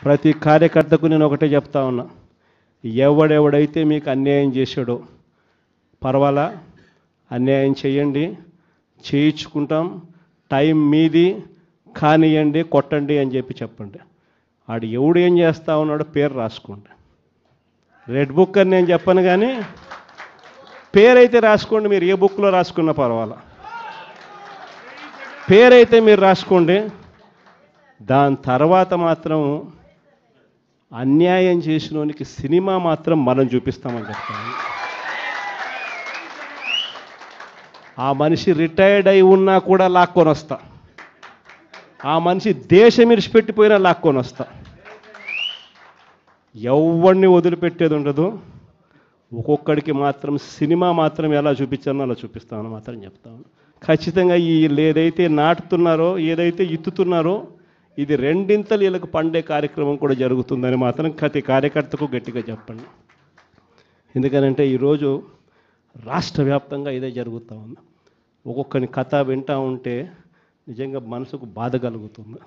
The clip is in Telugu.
ప్రతి కార్యకర్తకు నేను ఒకటే చెప్తా ఉన్నా, ఎవడెవడైతే మీకు అన్యాయం చేశాడో పర్వాలా, అన్యాయం చేయండి, చేయించుకుంటాం, టైం మీది, కానియండి, కొట్టండి అని చెప్పండి. ఆడు ఎవడు ఏం చేస్తా ఉన్నాడో పేరు రాసుకోండి. రెడ్ బుక్ అని నేను చెప్పను, కానీ పేరైతే రాసుకోండి. మీరు ఏ బుక్లో రాసుకున్నా పర్వాలా, పేరైతే మీరు రాసుకోండి. దాని తర్వాత మాత్రం అన్యాయం చేసినోనికి సినిమా మాత్రం మనం చూపిస్తామని చెప్తాను. ఆ మనిషి రిటైర్డ్ అయి ఉన్నా కూడా లాక్కొని వస్తా, ఆ మనిషి దేశం ఇడిచిపెట్టిపోయినా లాక్కొని వస్తా. ఎవరిని వదిలిపెట్టేది ఉండదు. ఒక్కొక్కడికి మాత్రం సినిమా మాత్రం ఎలా చూపించానో అలా చూపిస్తామని మాత్రం చెప్తాను. ఖచ్చితంగా వీళ్ళు ఏదైతే నాటుతున్నారో, ఏదైతే ఇత్తుతున్నారో, ఇది రెండింతలు వీళ్ళకి పండే కార్యక్రమం కూడా జరుగుతుందని మాత్రం ప్రతి కార్యకర్తకు గట్టిగా చెప్పండి. ఎందుకనంటే ఈరోజు రాష్ట్ర వ్యాప్తంగా ఇదే జరుగుతూ ఉంది. ఒక్కొక్కని కథ వింటూ ఉంటే నిజంగా మనసుకు బాధ కలుగుతుంది.